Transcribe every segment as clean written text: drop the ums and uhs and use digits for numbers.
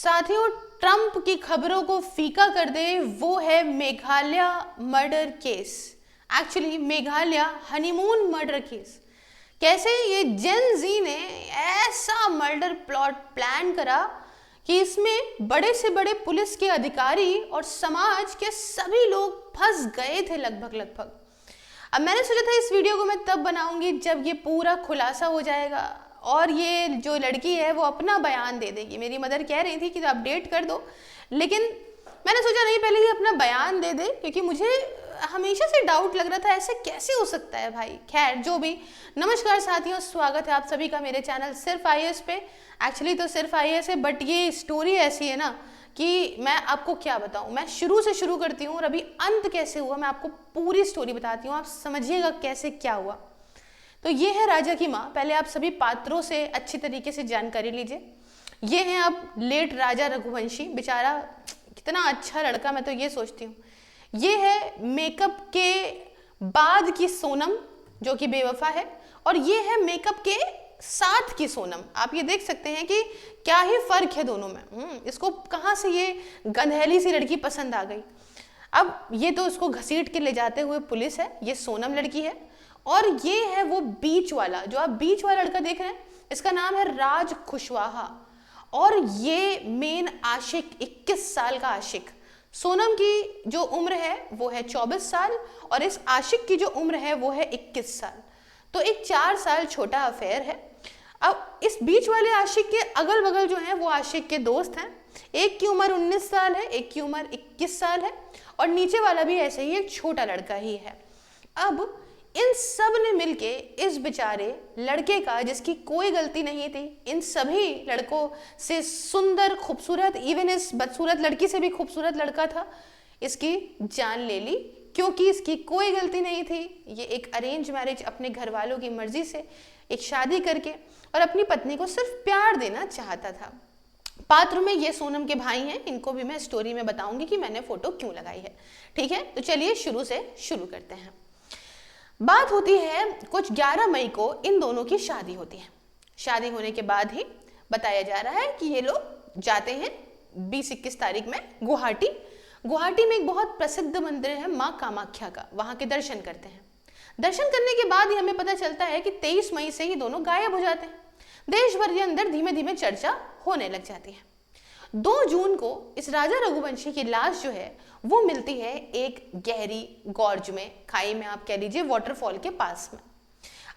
साथियों, ट्रंप की खबरों को फीका कर दे वो है Meghalaya murder case. Actually Meghalaya honeymoon murder case. कैसे ये जेन जी ने ऐसा मर्डर प्लॉट प्लान करा कि इसमें बड़े से बड़े पुलिस के अधिकारी और समाज के सभी लोग फंस गए थे लगभग। अब मैंने सोचा था इस वीडियो को मैं तब बनाऊंगी जब ये पूरा खुलासा हो जाएगा और ये जो लड़की है वो अपना बयान दे देगी। मेरी मदर कह रही थी कि अपडेट कर दो, लेकिन मैंने सोचा नहीं, पहले ये अपना बयान दे दे, क्योंकि मुझे हमेशा से डाउट लग रहा था ऐसे कैसे हो सकता है भाई। खैर जो भी, नमस्कार साथियों, स्वागत है आप सभी का मेरे चैनल सिर्फ आईएएस पे। एक्चुअली तो सिर्फ आईएएस है, बट ये स्टोरी ऐसी है ना कि मैं आपको क्या बताऊं। मैं शुरू से शुरू करती हूँ और अभी अंत कैसे हुआ मैं आपको पूरी स्टोरी बताती हूँ, आप समझिएगा कैसे क्या हुआ। तो ये है राजा की माँ। पहले आप सभी पात्रों से अच्छी तरीके से जानकारी लीजिए। ये है अब लेट राजा रघुवंशी, बेचारा कितना अच्छा लड़का, मैं तो ये सोचती हूँ। ये है मेकअप के बाद की सोनम जो कि बेवफा है, और ये है मेकअप के साथ की सोनम। आप ये देख सकते हैं कि क्या ही फर्क है दोनों में। इसको कहाँ से ये गंधेली सी लड़की पसंद आ गई। अब ये तो इसको घसीट के ले जाते हुए पुलिस है, ये सोनम लड़की है, और ये है वो बीच वाला, जो आप बीच वाला लड़का देख रहे हैं, इसका नाम है राज कुशवाहा, और ये मेन आशिक 21 साल का आशिक। सोनम की जो उम्र है वो है 24 साल और इस आशिक की जो उम्र है वो है 21 साल। तो एक 4 साल छोटा अफेयर है। अब इस बीच वाले आशिक के अगल बगल जो हैं वो आशिक के दोस्त हैं। एक की उम्र 19 साल है, एक की उम्र 21 साल है, और नीचे वाला भी ऐसे ही एक छोटा लड़का ही है। अब इन सब ने मिलके इस बेचारे लड़के का, जिसकी कोई गलती नहीं थी, इन सभी लड़कों से सुंदर खूबसूरत, इवन इस बदसूरत लड़की से भी खूबसूरत लड़का था, इसकी जान ले ली, क्योंकि इसकी कोई गलती नहीं थी। ये एक अरेंज मैरिज अपने घर वालों की मर्जी से एक शादी करके और अपनी पत्नी को सिर्फ प्यार देना चाहता था। पात्र में ये सोनम के भाई हैं, इनको भी मैं स्टोरी में बताऊंगी कि मैंने फोटो क्यों लगाई है। ठीक है, तो चलिए शुरू से शुरू करते हैं। बात होती है कुछ 11 मई को इन दोनों की शादी होती है। शादी होने के बाद ही बताया जा रहा है कि ये लोग जाते हैं 20-21 तारीख में गुवाहाटी में एक बहुत प्रसिद्ध मंदिर है माँ कामाख्या का, वहां के दर्शन करते हैं। दर्शन करने के बाद ही हमें पता चलता है कि 23 मई से ही दोनों गायब हो जाते हैं। देश भर के अंदर धीमे धीमे चर्चा होने लग जाती है। 2 जून को इस राजा रघुवंशी की लाश जो है वो मिलती है एक गहरी गॉर्ज में, खाई में, आप कह लीजिए वाटरफॉल के पास में।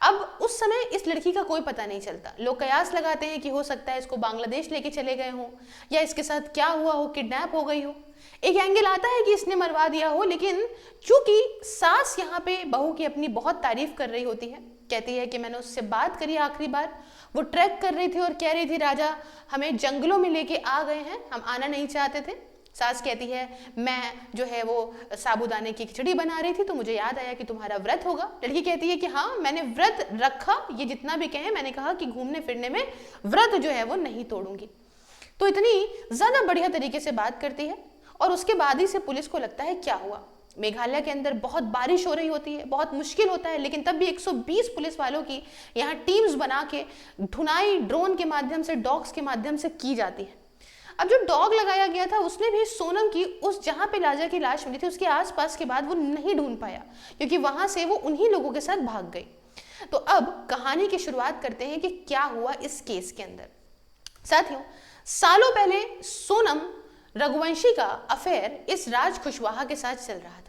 अब उस समय इस लड़की का कोई पता नहीं चलता। लोग कयास लगाते हैं कि हो सकता है इसको बांग्लादेश लेके चले गए हों, या इसके साथ क्या हुआ हो, किडनैप हो गई हो। एक एंगल आता है कि इसने मरवा दिया हो, लेकिन चूंकि सास यहाँ पे बहू की अपनी बहुत तारीफ कर रही होती है, कहती है कि मैंने उससे बात करी आखिरी बार, वो ट्रैक कर रही थी और कह रही थी राजा हमें जंगलों में लेके आ गए हैं, हम आना नहीं चाहते थे। सास कहती है मैं जो है वो साबूदाने की खिचड़ी बना रही थी तो मुझे याद आया कि तुम्हारा व्रत होगा। लड़की कहती है कि हाँ मैंने व्रत रखा, ये जितना भी कहे, मैंने कहा कि घूमने फिरने में व्रत जो है वो नहीं तोड़ूंगी। तो इतनी ज्यादा बढ़िया तरीके से बात करती है, और उसके बाद ही से पुलिस को लगता है क्या हुआ। मेघालय के अंदर बहुत बारिश हो रही होती है, बहुत मुश्किल होता है, लेकिन तब भी 120 पुलिस वालों की यहाँ टीम्स बना के ढुनाई ड्रोन के माध्यम से, डॉग्स के माध्यम से की जाती है। अब जो डॉग लगाया गया था उसने भी सोनम की उस जहां पे राजा की लाश मिली थी उसके आसपास के बाद वो नहीं ढूंढ पाया, क्योंकि वहां से वो उन्हीं लोगों के साथ भाग गई। तो अब कहानी की शुरुआत करते हैं कि क्या हुआ इस केस के अंदर। साथियों, सालों पहले सोनम रघुवंशी का अफेयर इस राज कुशवाहा के साथ चल रहा था।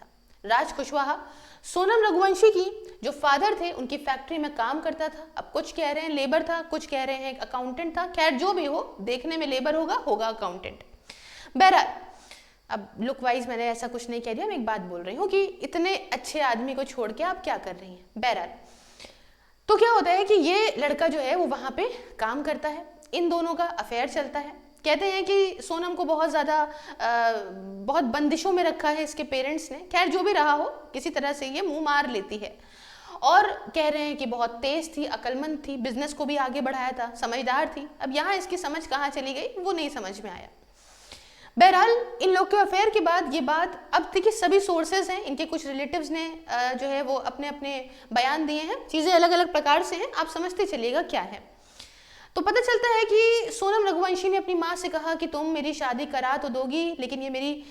राज कुशवाहा सोनम रघुवंशी की जो फादर थे उनकी फैक्ट्री में काम करता था। अब कुछ कह रहे हैं लेबर था, कुछ कह रहे हैं अकाउंटेंट था, खैर जो भी हो, देखने में लेबर होगा अकाउंटेंट। बहरहाल, अब लुक वाइज मैंने ऐसा कुछ नहीं कह दिया, मैं एक बात बोल रही हूँ कि इतने अच्छे आदमी को छोड़ के आप क्या कर रही हैं। बहरहाल, तो क्या होता है कि ये लड़का जो है वो वहां पे काम करता है, इन दोनों का अफेयर चलता है। कहते हैं कि सोनम को बहुत बंदिशों में रखा है इसके पेरेंट्स ने। खैर जो भी रहा हो, किसी तरह से ये मुंह मार लेती है, और कह रहे हैं कि बहुत तेज थी, अक्लमंद थी, बिजनेस को भी आगे बढ़ाया था, समझदार थी। अब यहाँ इसकी समझ कहाँ चली गई वो नहीं समझ में आया। बहरहाल, इन लोग के अफेयर के बाद ये बात, अब देखिए सभी सोर्सेज हैं, इनके कुछ रिलेटिव्स ने जो है वो अपने अपने बयान दिए हैं, चीज़ें अलग अलग प्रकार से हैं, आप समझते चलिएगा क्या है। तो पता चलता है कि सोनम रघुवंशी ने अपनी माँ से कहा कि तुम मेरी शादी करा तो दोगी, लेकिन ये मेरी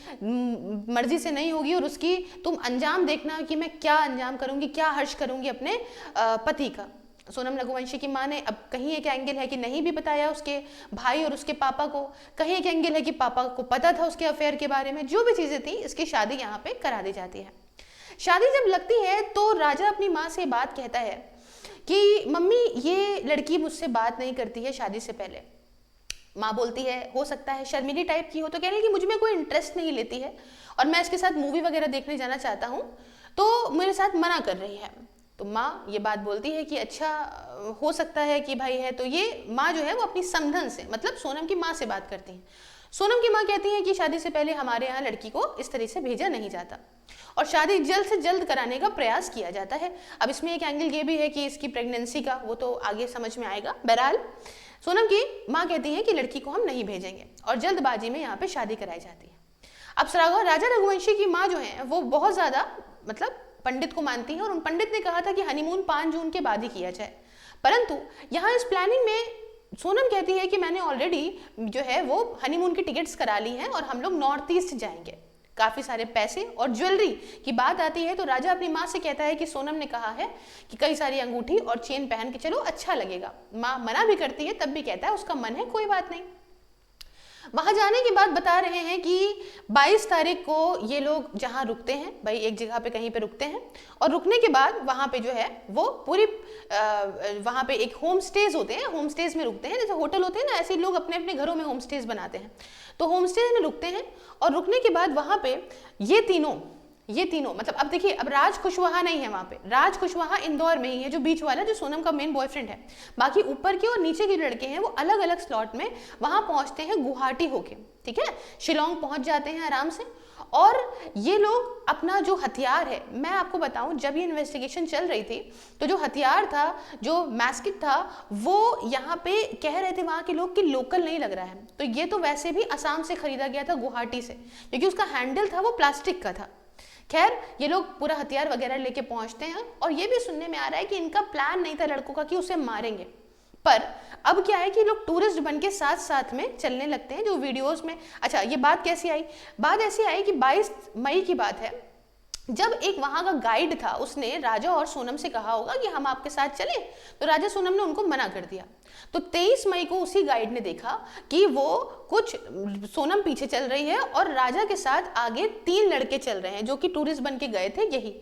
मर्जी से नहीं होगी, और उसकी तुम अंजाम देखना कि मैं क्या अंजाम करूंगी, क्या हर्ष करूंगी अपने पति का। सोनम रघुवंशी की माँ ने, अब कहीं एक एंगल है कि नहीं भी बताया उसके भाई और उसके पापा को, कहीं एक एंगल है कि पापा को पता था उसके अफेयर के बारे में, जो भी चीजें थी इसकी शादी यहाँ पे करा दी जाती है। शादी जब लगती है तो राजा अपनी माँ से बात कहता है कि मम्मी ये लड़की मुझसे बात नहीं करती है शादी से पहले। माँ बोलती है हो सकता है शर्मीली टाइप की हो, तो कह रही है कि मुझ में कोई इंटरेस्ट नहीं लेती है और मैं इसके साथ मूवी वगैरह देखने जाना चाहता हूँ, तो मेरे साथ मना कर रही है। तो माँ ये बात बोलती है कि अच्छा हो सकता है कि भाई है, तो ये माँ जो है वो अपनी समधन से, मतलब सोनम की माँ से बात करती है। सोनम की माँ कहती है कि शादी से पहले हमारे यहाँ लड़की को इस तरह से भेजा नहीं जाता और शादी जल्द से जल्द कराने का प्रयास किया जाता है। अब इसमें एक एंगल ये भी है कि इसकी प्रेगनेंसी का, वो तो आगे समझ में आएगा। बहरहाल सोनम की माँ कहती है कि लड़की को हम नहीं भेजेंगे और जल्दबाजी में यहाँ पे शादी कराई जाती है। अब राजा रघुवंशी की माँ जो है वो बहुत ज्यादा मतलब पंडित को मानती है और उन पंडित ने कहा था कि हनीमून 5 जून के बाद ही किया जाए, परंतु यहाँ इस प्लानिंग में सोनम कहती है कि मैंने ऑलरेडी जो है वो हनीमून की टिकट्स करा ली हैं और हम लोग नॉर्थ ईस्ट जाएंगे। काफी सारे पैसे और ज्वेलरी की बात आती है तो राजा अपनी माँ से कहता है कि सोनम ने कहा है कि कई सारी अंगूठी और चेन पहन के चलो, अच्छा लगेगा। माँ मना भी करती है, तब भी कहता है उसका मन है, कोई बात नहीं। वहां जाने के बाद बता रहे हैं कि 22 तारीख को ये लोग जहां रुकते हैं, भाई एक जगह पे कहीं पे रुकते हैं, और रुकने के बाद वहां पे जो है वो पूरी वहां पे एक होम स्टेज होते हैं, होम स्टेज में रुकते हैं। जैसे होटल होते हैं ना, ऐसे लोग अपने अपने घरों में होम स्टेज बनाते हैं, तो होम स्टेज में रुकते हैं। और रुकने के बाद वहां पे ये तीनों मतलब, अब देखिए अब राज कुशवाहा नहीं है वहां पे, राज कुशवाहा इंदौर में ही है, जो बीच वाला, जो सोनम का मेन बॉयफ्रेंड है। बाकी ऊपर के और नीचे के लड़के हैं वो अलग अलग स्लॉट में वहां पहुंचते हैं गुवाहाटी होके, ठीक है, शिलोंग पहुंच जाते हैं आराम से। और ये लोग अपना जो हथियार है, मैं आपको बताऊं, जब ये इन्वेस्टिगेशन चल रही थी तो जो हथियार था, जो मैस्किट था, वो यहाँ पे कह रहे थे वहां के लोग कि लोकल नहीं लग रहा है, तो ये तो वैसे भी असम से खरीदा गया था, गुवाहाटी से, क्योंकि उसका हैंडल था वो प्लास्टिक का था। खैर ये लोग पूरा हथियार वगैरह लेके पहुंचते हैं और ये भी सुनने में आ रहा है कि इनका प्लान नहीं था लड़कों का कि उसे मारेंगे, पर अब क्या है कि लोग टूरिस्ट बन के साथ साथ में चलने लगते हैं, जो वीडियोस में। अच्छा, ये बात कैसी आई? बात ऐसी आई कि 22 मई की बात है, जब एक वहां का गाइड था, उसने राजा और सोनम से कहा होगा कि हम आपके साथ चलें, तो राजा सोनम ने उनको मना कर दिया। तो 23 मई को उसी गाइड ने देखा कि वो कुछ सोनम पीछे चल रही है और राजा के साथ आगे 3 लड़के चल रहे हैं जो कि टूरिस्ट बन के गए थे। यही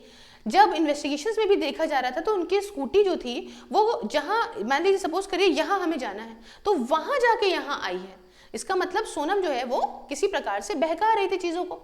जब इन्वेस्टिगेशंस में भी देखा जा रहा था तो उनकी स्कूटी जो थी वो, जहां मान लीजिए सपोज करिए यहाँ हमें जाना है, तो वहां जाके यहाँ आई है। इसका मतलब सोनम जो है वो किसी प्रकार से बहका रही थी चीजों को।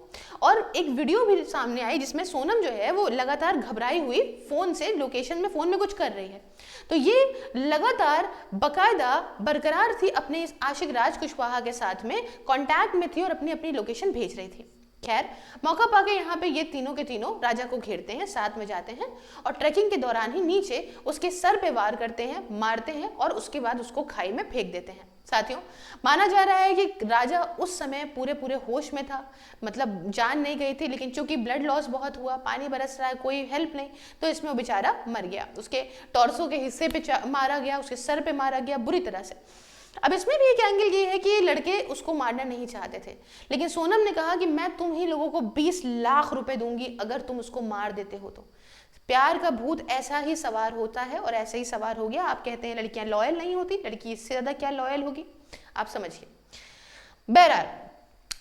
और एक वीडियो भी सामने आई जिसमें सोनम जो है वो लगातार घबराई हुई फोन से, लोकेशन में फोन में कुछ कर रही है। तो ये लगातार बकायदा बरकरार थी अपने इस आशिक राज कुशवाहा के साथ में, कांटेक्ट में थी और अपनी अपनी लोकेशन भेज रही थी। खैर मौका पाके यहाँ पे ये तीनों के तीनों राजा को घेरते हैं, साथ में जाते हैं और ट्रैकिंग के दौरान ही नीचे उसके सर पे वार करते हैं, मारते हैं और उसके बाद उसको खाई में फेंक देते हैं। साथियों, माना जा रहा है कि राजा उस समय पूरे होश में था, मतलब जान नहीं गई थी, लेकिन चूंकि ब्लड लॉस बहुत हुआ, पानी बरस रहा है, कोई हेल्प नहीं, तो इसमें वो बेचारा मर गया। उसके टॉर्सो के हिस्से पे मारा गया, उसके सर पे मारा गया बुरी तरह से। अब इसमें भी एक एंगल ये है कि लड़के उसको मारना नहीं चाहते थे, लेकिन सोनम ने कहा कि मैं तुम ही लोगों को 20 लाख रुपए दूंगी अगर तुम उसको मार देते हो तो। प्यार का भूत ऐसा ही सवार होता है और ऐसे ही सवार हो गया। आप कहते हैं लड़कियां लॉयल नहीं होती, लड़की इससे ज्यादा क्या लॉयल होगी, आप समझिए। बहरहाल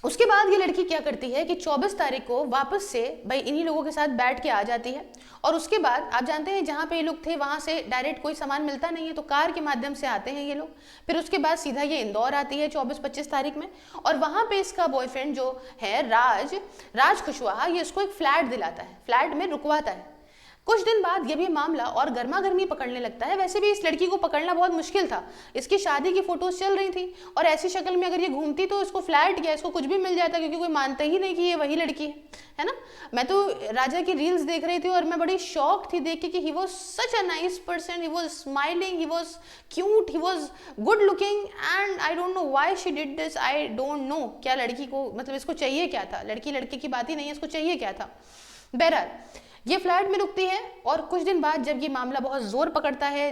उसके बाद ये लड़की क्या करती है कि 24 तारीख को वापस से भाई इन्हीं लोगों के साथ बैठ के आ जाती है। और उसके बाद आप जानते हैं जहाँ पे ये लोग थे वहां से डायरेक्ट कोई सामान मिलता नहीं है, तो कार के माध्यम से आते हैं ये लोग। फिर उसके बाद सीधा ये इंदौर आती है 24-25 तारीख में, और वहां पे इसका बॉयफ्रेंड जो है राज कुशवाहा, ये इसको एक फ्लैट दिलाता है, फ्लैट में रुकवाता है। कुछ दिन बाद ये भी मामला और गर्मा गर्मी पकड़ने लगता है। वैसे भी इस लड़की को पकड़ना बहुत मुश्किल था, इसकी शादी की फोटोज चल रही थी और ऐसी शक्ल में अगर ये घूमती तो इसको फ्लैट या इसको कुछ भी मिल जाता, क्योंकि कोई मानता ही नहीं कि ये वही लड़की है ना। मैं तो राजा की रील्स देख रही थी और मैं बड़ी शॉक थी देख के कि he was such a nice person, he was smiling, he was cute, he was good looking, and I don't know why she did this, I don't know. क्या लड़की को मतलब इसको चाहिए क्या था, लड़की लड़के की बात ही नहीं है, इसको चाहिए क्या था। बहरहाल ये फ्लैट में रुकती है और कुछ दिन बाद जब ये मामला बहुत जोर पकड़ता है,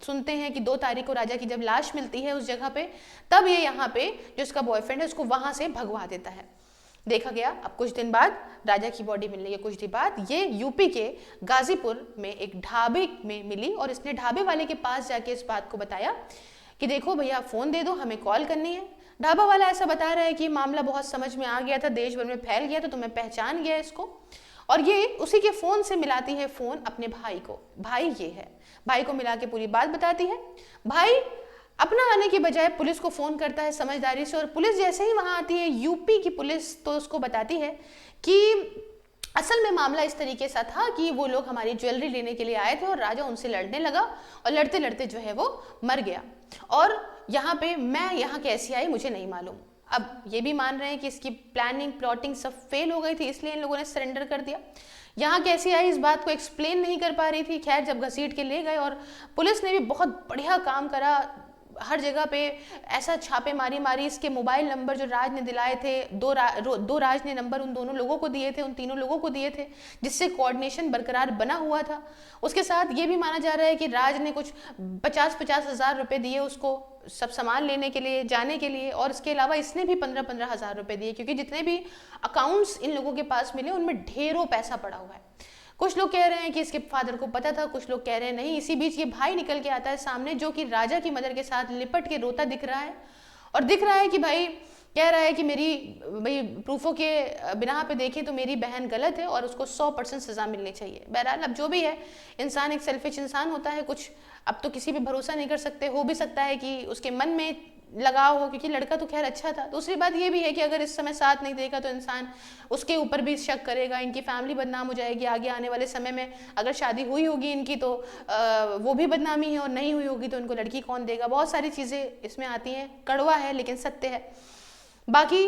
सुनते हैं कि 2 तारीख को राजा की जब लाश मिलती है उस जगह पे, तब ये यहाँ पे जो उसका बॉयफ्रेंड है उसको वहां से भगवा देता है। देखा गया अब कुछ दिन बाद राजा की बॉडी मिलने के कुछ दिन बाद ये यूपी के गाजीपुर में एक ढाबे में मिली और इसने ढाबे वाले के पास जाके इस बात को बताया कि देखो भैया फ़ोन दे दो, हमें कॉल करनी है। ढाबा वाला ऐसा बता रहा है कि मामला बहुत समझ में आ गया था, देश भर में फैल गया, तो तुम्हें पहचान गया इसको। और ये उसी के फ़ोन से मिलाती है फ़ोन अपने भाई को, भाई ये है, भाई को मिला के पूरी बात बताती है। भाई अपना आने की बजाय पुलिस को फ़ोन करता है समझदारी से, और पुलिस जैसे ही वहाँ आती है यूपी की पुलिस, तो उसको बताती है कि असल में मामला इस तरीके सा था कि वो लोग हमारी ज्वेलरी लेने के लिए आए थे और राजा उनसे लड़ने लगा और लड़ते लड़ते जो है वो मर गया, और यहाँ पे मैं यहाँ कैसी आई मुझे नहीं मालूम। अब ये भी मान रहे हैं कि इसकी प्लानिंग प्लॉटिंग सब फेल हो गई थी, इसलिए इन लोगों ने सरेंडर कर दिया। यहाँ कैसी आई इस बात को एक्सप्लेन नहीं कर पा रही थी। खैर जब घसीट के ले गए, और पुलिस ने भी बहुत बढ़िया काम करा, हर जगह पे ऐसा छापे मारी इसके मोबाइल नंबर जो राज ने दिलाए थे, दो राज ने नंबर उन दोनों लोगों को दिए थे, उन तीनों लोगों को दिए थे, जिससे कोऑर्डिनेशन बरकरार बना हुआ था। उसके साथ ये भी माना जा रहा है कि राज ने कुछ 50-50 हज़ार रुपये दिए उसको सब सामान लेने के लिए, जाने के लिए, और इसके अलावा इसने भी 15-15 हज़ार रुपये दिए, क्योंकि जितने भी अकाउंट्स इन लोगों के पास मिले उनमें ढेरों पैसा पड़ा हुआ है। कुछ लोग कह रहे हैं कि इसके फादर को पता था, कुछ लोग कह रहे हैं नहीं। इसी बीच ये भाई निकल के आता है सामने, जो कि राजा की मदर के साथ लिपट के रोता दिख रहा है, और दिख रहा है कि भाई कह रहा है कि मेरी भाई प्रूफों के बिना पे देखें तो मेरी बहन गलत है और उसको 100% सज़ा मिलनी चाहिए। बहरहाल अब जो भी है, इंसान एक सेल्फिश इंसान होता है, कुछ अब तो किसी पे भरोसा नहीं कर सकते। हो भी सकता है कि उसके मन में लगाव हो, क्योंकि लड़का तो खैर अच्छा था। दूसरी बात ये भी है कि अगर इस समय साथ नहीं देगा तो इंसान उसके ऊपर भी शक करेगा, इनकी फैमिली बदनाम हो जाएगी। आगे आने वाले समय में अगर शादी हुई होगी इनकी तो वो भी बदनामी है, और नहीं हुई होगी तो इनको लड़की कौन देगा। बहुत सारी चीज़ें इसमें आती हैं, कड़वा है लेकिन सत्य है। बाकी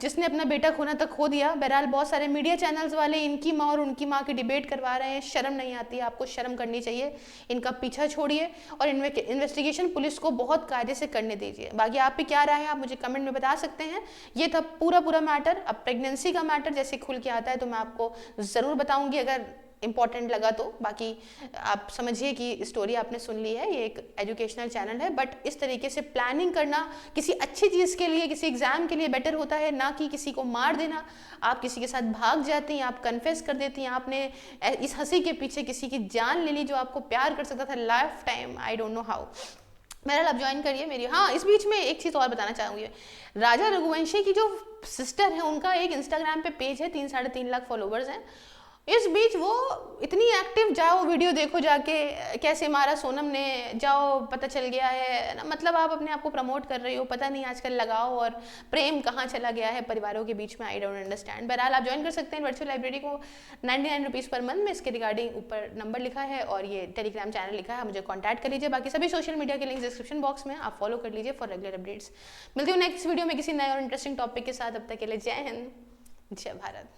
जिसने अपना बेटा खोना तक खो दिया। बहरहाल बहुत सारे मीडिया चैनल्स वाले इनकी माँ और उनकी माँ की डिबेट करवा रहे हैं। शर्म नहीं आती, आपको शर्म करनी चाहिए। इनका पीछा छोड़िए और इन्वेस्टिगेशन पुलिस को बहुत कायदे से करने दीजिए। बाकी आप भी क्या राय है आप मुझे कमेंट में बता सकते हैं। ये था पूरा मैटर। अब प्रेगनेंसी का मैटर जैसे खुल के आता है तो मैं आपको ज़रूर बताऊँगी अगर इम्पॉर्टेंट लगा तो। बाकी आप समझिए कि स्टोरी आपने सुन ली है, ये एक एजुकेशनल चैनल है, बट इस तरीके से प्लानिंग करना किसी अच्छी चीज़ के लिए, किसी एग्जाम के लिए बेटर होता है, ना कि किसी को मार देना। आप किसी के साथ भाग जाती हैं, आप कन्फेस कर देती हैं, आपने इस हंसी के पीछे किसी की जान ले ली जो आपको प्यार कर सकता था life time. I don't know how. मेरा अब ज्वाइन करिए मेरी। हाँ, इस बीच में एक चीज़ और बताना चाहूँगी। राजा रघुवंशी की जो सिस्टर है उनका एक इंस्टाग्राम पे पेज है, 3-3.5 लाख फॉलोवर्स हैं। इस बीच वो इतनी एक्टिव, जाओ वीडियो देखो जाके, कैसे मारा सोनम ने, जाओ पता चल गया है ना। मतलब आप अपने आप को प्रमोट कर रही हो, पता नहीं आजकल लगाओ और प्रेम कहाँ चला गया है परिवारों के बीच में। I don't understand. बहरहाल आप ज्वाइन कर सकते हैं वर्चुअल लाइब्रेरी को 99 रुपीज़ पर मंथ में। इसके रिगार्डिंग ऊपर नंबर लिखा है और ये टेलीग्राम चैनल लिखा है, मुझे कॉन्टैक्ट कर लीजिए। बाकी सभी सोशल मीडिया के लिंक डिस्क्रिप्शन बॉक्स में, आप फॉलो कर लीजिए फॉर रेगुलर अपडेट्स। मिलती हूँ नेक्स्ट वीडियो में किसी नए और इंटरेस्टिंग टॉपिक के साथ। अब तक के लिए जय हिंद, जय भारत।